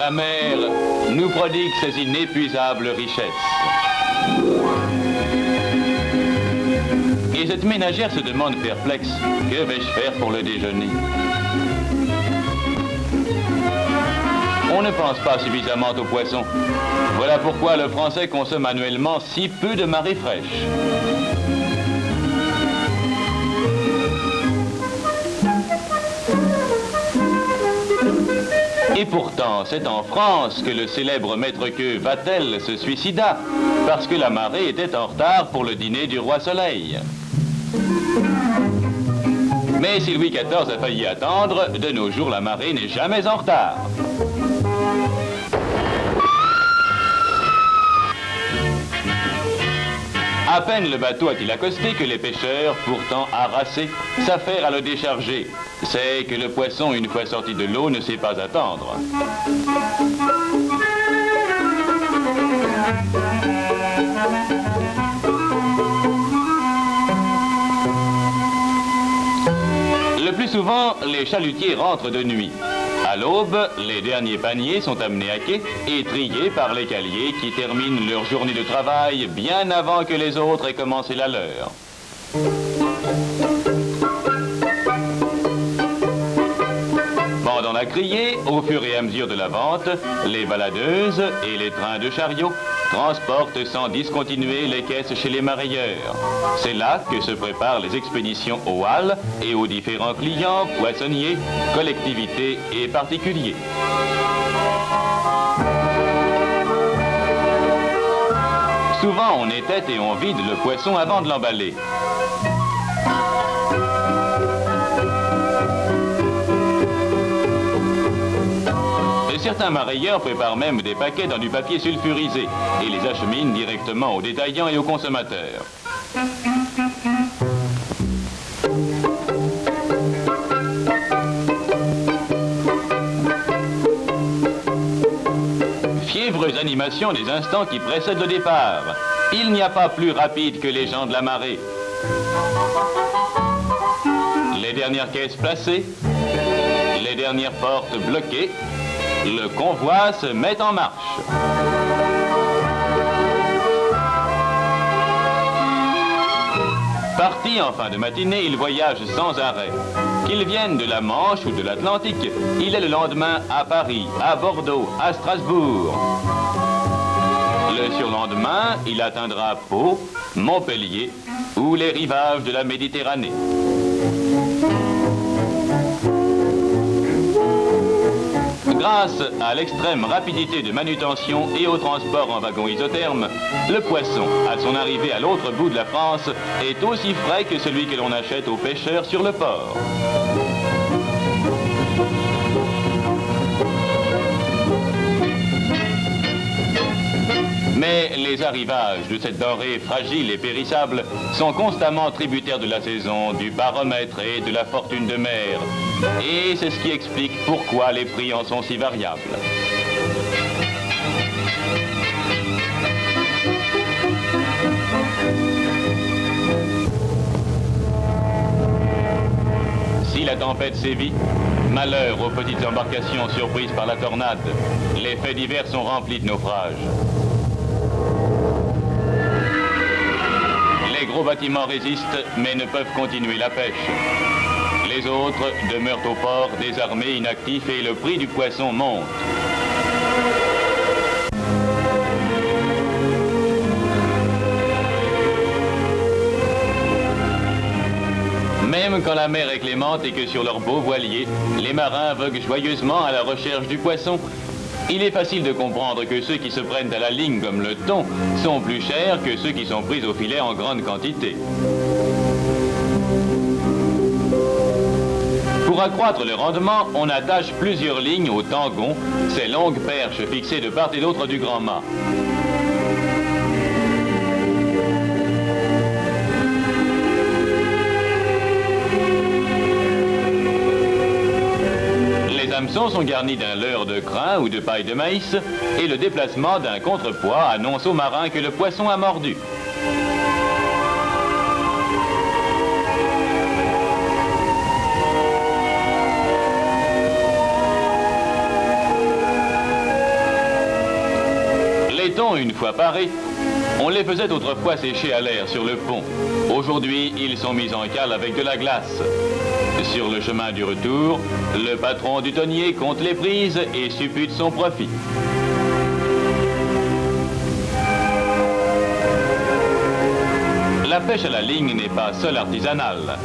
la mer nous prodigue ses inépuisables richesses. Et cette ménagère se demande perplexe, que vais-je faire pour le déjeuner? On ne pense pas suffisamment aux poissons. Voilà pourquoi le Français consomme annuellement si peu de marée fraîche. Et pourtant, c'est en France que le célèbre maître queux Vatel se suicida, parce que la marée était en retard pour le dîner du roi Soleil. Mais si Louis XIV a failli attendre, de nos jours la marée n'est jamais en retard. À peine le bateau a-t-il accosté que les pêcheurs, pourtant harassés, s'affairent à le décharger. C'est que le poisson, une fois sorti de l'eau, ne sait pas attendre. Le plus souvent, les chalutiers rentrent de nuit. À l'aube, les derniers paniers sont amenés à quai et triés par les caliers qui terminent leur journée de travail bien avant que les autres aient commencé la leur. Pendant la criée, au fur et à mesure de la vente, les baladeuses et les trains de chariots transportent sans discontinuer les caisses chez les marailleurs. C'est là que se préparent les expéditions aux halles et aux différents clients, poissonniers, collectivités et particuliers. Souvent, on étête et on vide le poisson avant de l'emballer. Certains marailleurs préparent même des paquets dans du papier sulfurisé et les acheminent directement aux détaillants et aux consommateurs. Fiévreuse animation des instants qui précèdent le départ. Il n'y a pas plus rapide que les gens de la marée. Les dernières caisses placées, les dernières portes bloquées, le convoi se met en marche. Parti en fin de matinée, il voyage sans arrêt. Qu'il vienne de la Manche ou de l'Atlantique, il est le lendemain à Paris, à Bordeaux, à Strasbourg. Le surlendemain, il atteindra Pau, Montpellier ou les rivages de la Méditerranée. Grâce à l'extrême rapidité de manutention et au transport en wagon isotherme, le poisson, à son arrivée à l'autre bout de la France, est aussi frais que celui que l'on achète aux pêcheurs sur le port. Mais les arrivages de cette denrée fragile et périssable sont constamment tributaires de la saison, du baromètre et de la fortune de mer. Et c'est ce qui explique pourquoi les prix en sont si variables. Si la tempête sévit, malheur aux petites embarcations surprises par la tornade. Les faits divers sont remplis de naufrages. Les gros bâtiments résistent, mais ne peuvent continuer la pêche. Les autres demeurent au port, désarmés, inactifs, et le prix du poisson monte. Même quand la mer est clémente et que sur leurs beaux voiliers, les marins voguent joyeusement à la recherche du poisson, il est facile de comprendre que ceux qui se prennent à la ligne comme le thon sont plus chers que ceux qui sont pris au filet en grande quantité. Pour accroître le rendement, on attache plusieurs lignes au tangon, ces longues perches fixées de part et d'autre du grand mât. Les hameçons sont garnis d'un leurre de crin ou de paille de maïs et le déplacement d'un contrepoids annonce aux marins que le poisson a mordu. poissons, une fois parés, on les faisait autrefois sécher à l'air sur le pont. Aujourd'hui, ils sont mis en cale avec de la glace. Sur le chemin du retour, le patron du tonnier compte les prises et suppute son profit. La pêche à la ligne n'est pas seule artisanale.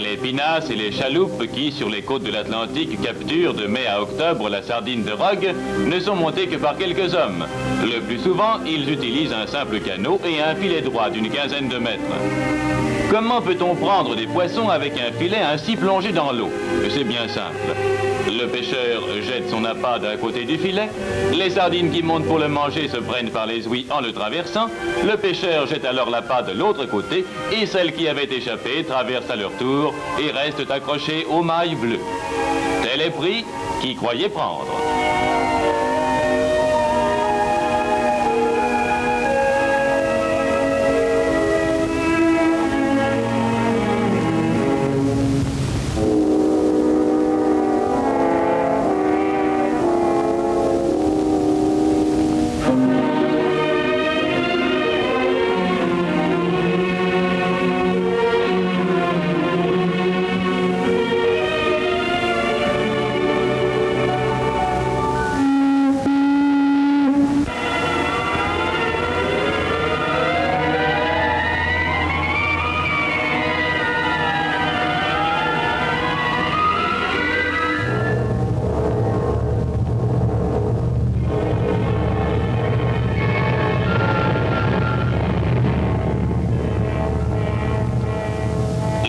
Les pinasses et les chaloupes qui, sur les côtes de l'Atlantique, capturent de mai à octobre la sardine de Rogue, ne sont montées que par quelques hommes. Le plus souvent, ils utilisent un simple canot et un filet droit d'une quinzaine de mètres. Comment peut-on prendre des poissons avec un filet ainsi plongé dans l'eau? C'est bien simple. Le pêcheur jette son appât d'un côté du filet, les sardines qui montent pour le manger se prennent par les ouïes en le traversant, le pêcheur jette alors l'appât de l'autre côté et celles qui avaient échappé traversent à leur tour et restent accrochées aux mailles bleues. Tel est pris qui croyait prendre.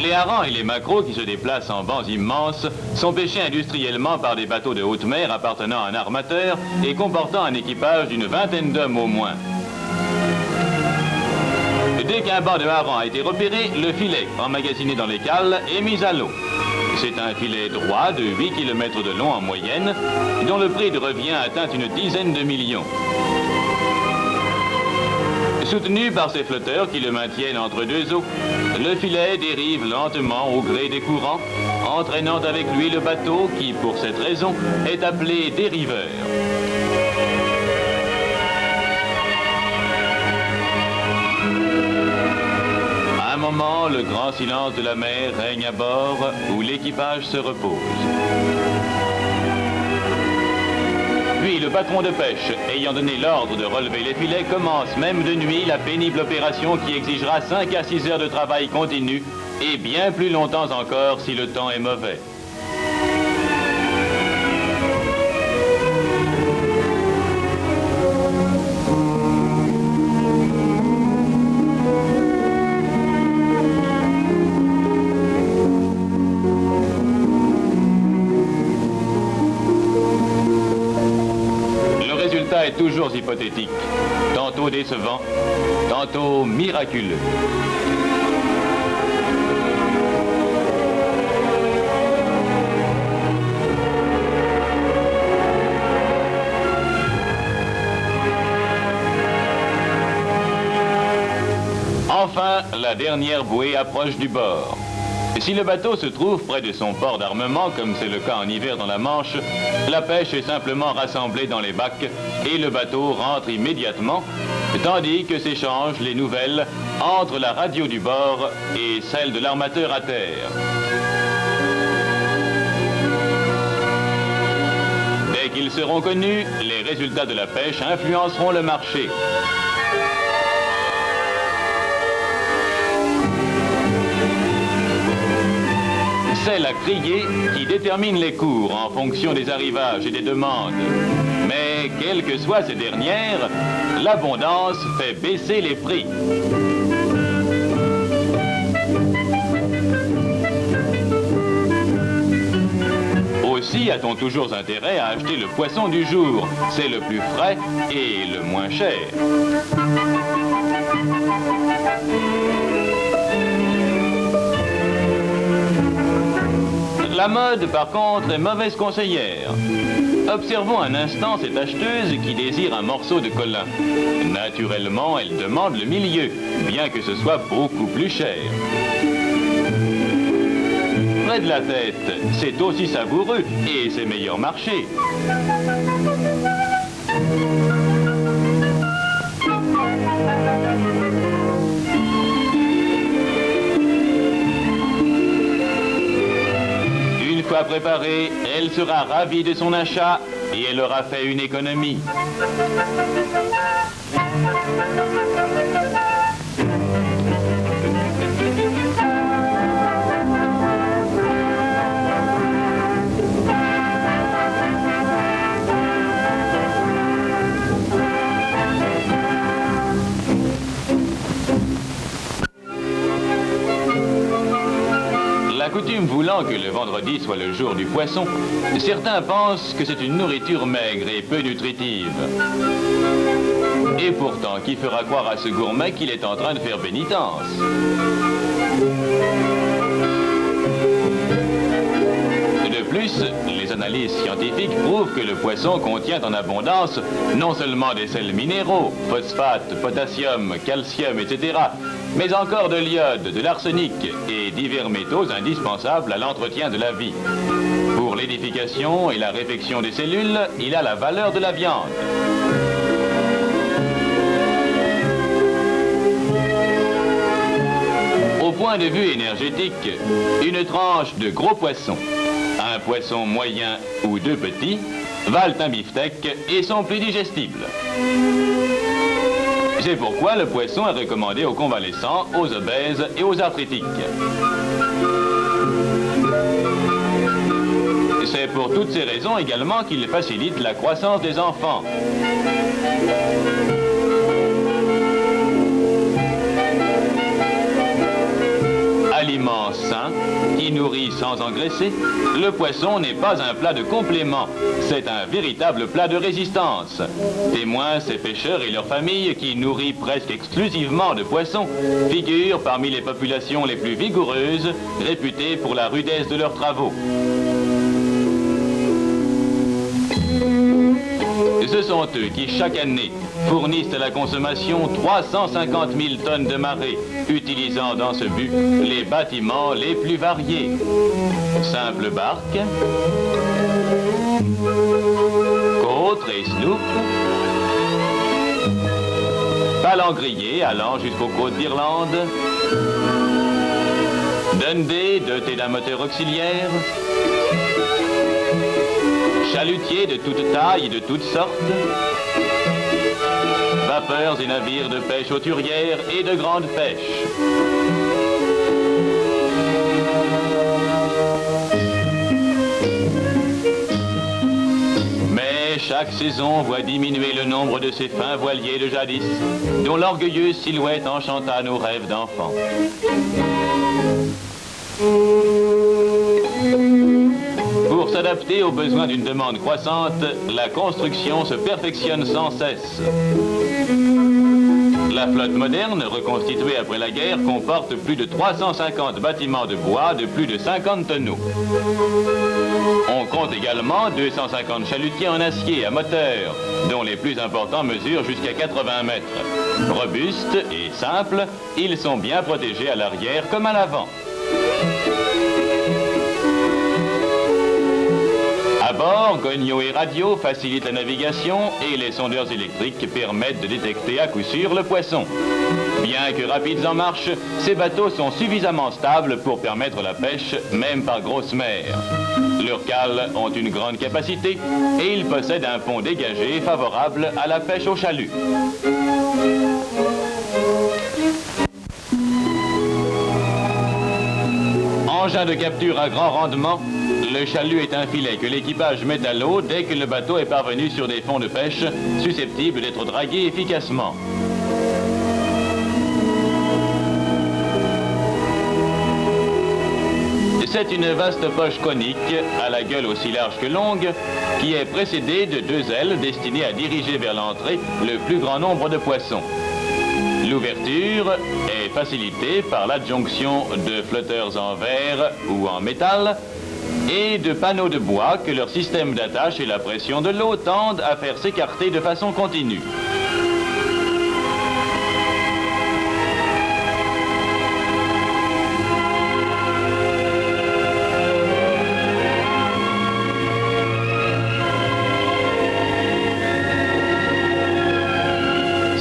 Les harengs et les maquereaux qui se déplacent en bancs immenses sont pêchés industriellement par des bateaux de haute mer appartenant à un armateur et comportant un équipage d'une vingtaine d'hommes au moins. Dès qu'un banc de harengs a été repéré, le filet, emmagasiné dans les cales, est mis à l'eau. C'est un filet droit de 8 km de long en moyenne, dont le prix de revient atteint une dizaine de millions. Soutenu par ces flotteurs qui le maintiennent entre deux eaux, le filet dérive lentement au gré des courants, entraînant avec lui le bateau qui, pour cette raison, est appelé dériveur. À un moment, le grand silence de la mer règne à bord où l'équipage se repose. Puis le patron de pêche, ayant donné l'ordre de relever les filets, commence même de nuit la pénible opération qui exigera 5 à 6 heures de travail continu et bien plus longtemps encore si le temps est mauvais. Est toujours hypothétique, tantôt décevant, tantôt miraculeux. Enfin, la dernière bouée approche du bord. Si le bateau se trouve près de son port d'armement, comme c'est le cas en hiver dans la Manche, la pêche est simplement rassemblée dans les bacs et le bateau rentre immédiatement, tandis que s'échangent les nouvelles entre la radio du bord et celle de l'armateur à terre. Dès qu'ils seront connus, les résultats de la pêche influenceront le marché. C'est la criée qui détermine les cours en fonction des arrivages et des demandes. Mais quelles que soient ces dernières, l'abondance fait baisser les prix. Aussi a-t-on toujours intérêt à acheter le poisson du jour. C'est le plus frais et le moins cher. La mode, par contre, est mauvaise conseillère. Observons un instant cette acheteuse qui désire un morceau de colin. Naturellement, elle demande le milieu, bien que ce soit beaucoup plus cher. Près de la tête, c'est aussi savoureux et c'est meilleur marché. Une fois préparée, elle sera ravie de son achat et elle aura fait une économie. La coutume voulant que le vendredi soit le jour du poisson, certains pensent que c'est une nourriture maigre et peu nutritive. Et pourtant, qui fera croire à ce gourmet qu'il est en train de faire pénitence? De plus, les analyses scientifiques prouvent que le poisson contient en abondance non seulement des sels minéraux, phosphate, potassium, calcium, etc., mais encore de l'iode, de l'arsenic et divers métaux indispensables à l'entretien de la vie. Pour l'édification et la réfection des cellules, il a la valeur de la viande. Au point de vue énergétique, une tranche de gros poisson, un poisson moyen ou deux petits, valent un beefsteak et sont plus digestibles. C'est pourquoi le poisson est recommandé aux convalescents, aux obèses et aux arthritiques. C'est pour toutes ces raisons également qu'il facilite la croissance des enfants. Aliment sain, qui nourrit sans engraisser, le poisson n'est pas un plat de complément, c'est un véritable plat de résistance. Témoins ces pêcheurs et leurs familles qui, nourris presque exclusivement de poissons, figurent parmi les populations les plus vigoureuses, réputées pour la rudesse de leurs travaux. Ce sont eux qui, chaque année, fournissent à la consommation 350 000 tonnes de marée, utilisant dans ce but les bâtiments les plus variés. Simples barques, côtes et sloops, palangriers allant jusqu'aux côtes d'Irlande, Dundee dotés d'un moteur auxiliaire, chalutiers de toutes tailles et de toutes sortes, vapeurs et navires de pêche hauturière et de grande pêche. Mais chaque saison voit diminuer le nombre de ces fins voiliers de jadis, dont l'orgueilleuse silhouette enchanta nos rêves d'enfants. Pour s'adapter aux besoins d'une demande croissante, la construction se perfectionne sans cesse. La flotte moderne, reconstituée après la guerre, comporte plus de 350 bâtiments de bois de plus de 50 tonneaux. On compte également 250 chalutiers en acier à moteur, dont les plus importants mesurent jusqu'à 80 mètres. Robustes et simples, ils sont bien protégés à l'arrière comme à l'avant. À bord, gognos et radios facilitent la navigation et les sondeurs électriques permettent de détecter à coup sûr le poisson. Bien que rapides en marche, ces bateaux sont suffisamment stables pour permettre la pêche, même par grosse mer. Leurs cales ont une grande capacité et ils possèdent un pont dégagé favorable à la pêche au chalut. Engin de capture à grand rendement, le chalut est un filet que l'équipage met à l'eau dès que le bateau est parvenu sur des fonds de pêche susceptibles d'être dragués efficacement. C'est une vaste poche conique, à la gueule aussi large que longue, qui est précédée de deux ailes destinées à diriger vers l'entrée le plus grand nombre de poissons. L'ouverture est facilitée par l'adjonction de flotteurs en verre ou en métal et de panneaux de bois que leur système d'attache et la pression de l'eau tendent à faire s'écarter de façon continue.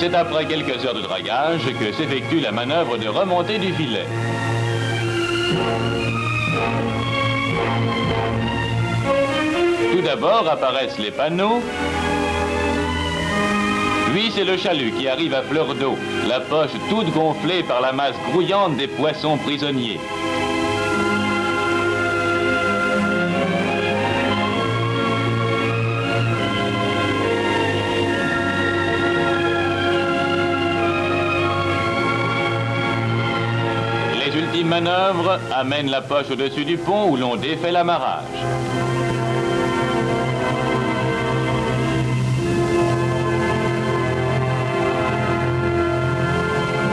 C'est après quelques heures de dragage que s'effectue la manœuvre de remontée du filet. Tout d'abord apparaissent les panneaux, puis c'est le chalut qui arrive à fleur d'eau, la poche toute gonflée par la masse grouillante des poissons prisonniers. Les ultimes manœuvres amènent la poche au-dessus du pont où l'on défait l'amarrage.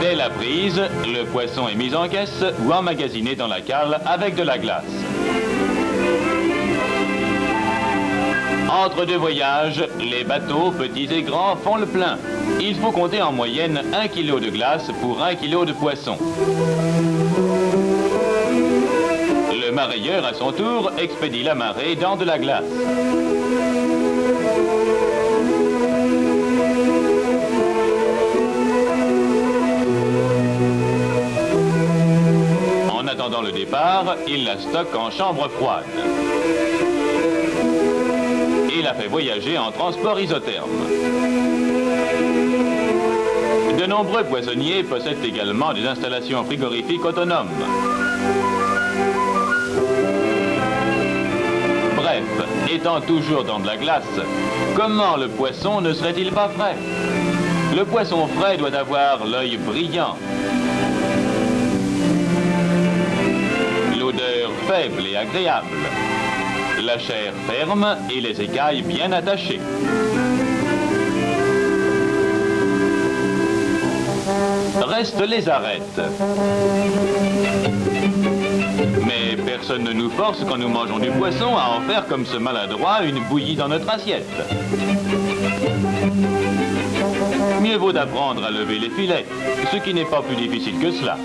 Dès la prise, le poisson est mis en caisse ou emmagasiné dans la cale avec de la glace. Entre deux voyages, les bateaux, petits et grands, font le plein. Il faut compter en moyenne 1 kg de glace pour 1 kg de poisson. Le marailleur, à son tour, expédie la marée dans de la glace. En attendant le départ, il la stocke en chambre froide et la fait voyager en transport isotherme. De nombreux poissonniers possèdent également des installations frigorifiques autonomes. Bref, étant toujours dans de la glace, comment le poisson ne serait-il pas frais? Le poisson frais doit avoir l'œil brillant, l'odeur faible et agréable, la chair ferme et les écailles bien attachées. Restent les arêtes. Mais personne ne nous force, quand nous mangeons du poisson, à en faire comme ce maladroit une bouillie dans notre assiette. Mieux vaut d'apprendre à lever les filets, ce qui n'est pas plus difficile que cela.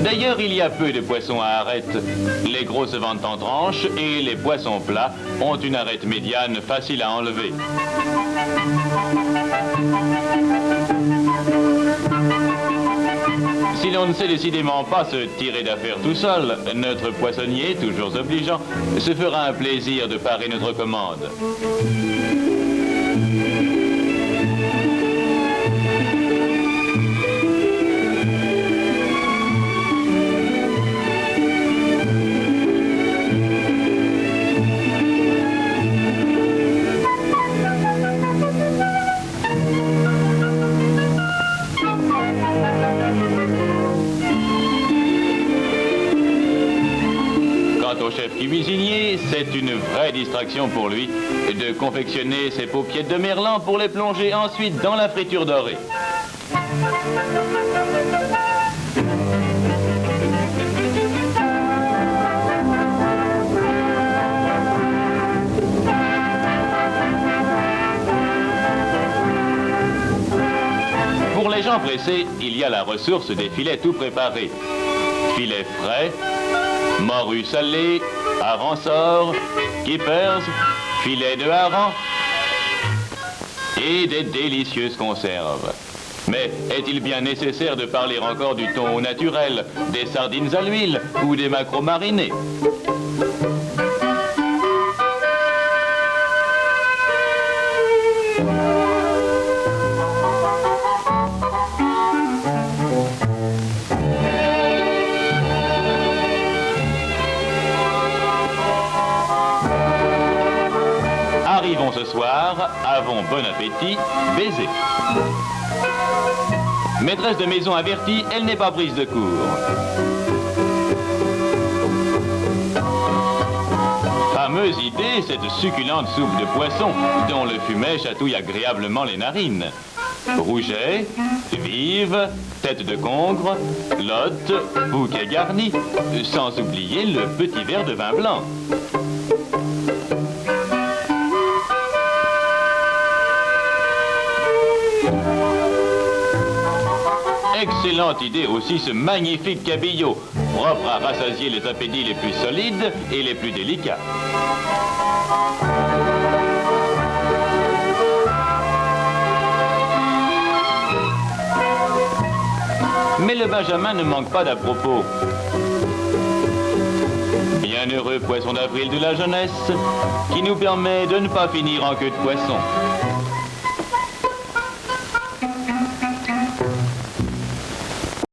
D'ailleurs, il y a peu de poissons à arête. Les gros se vendent en tranches et les poissons plats ont une arête médiane facile à enlever. Si l'on ne sait décidément pas se tirer d'affaire tout seul, notre poissonnier, toujours obligeant, se fera un plaisir de parer notre commande. Au chef cuisinier, c'est une vraie distraction pour lui de confectionner ses paupiettes de merlan pour les plonger ensuite dans la friture dorée. Pour les gens pressés, il y a la ressource des filets tout préparés. Filets frais, morue salée, hareng sort, kippers, filet de hareng et des délicieuses conserves. Mais est-il bien nécessaire de parler encore du thon au naturel, des sardines à l'huile ou des maquereaux marinés? Arrivons ce soir, avons bon appétit, baiser. Maîtresse de maison avertie, elle n'est pas prise de court. fameuse idée, cette succulente soupe de poisson dont le fumet chatouille agréablement les narines. Rouget, vive, tête de congre, lotte, bouquet garni, sans oublier le petit verre de vin blanc. Excellente idée aussi ce magnifique cabillaud, propre à rassasier les appétits les plus solides et les plus délicats. Mais le Benjamin ne manque pas d'à propos. Bienheureux poisson d'avril de la jeunesse, qui nous permet de ne pas finir en queue de poisson.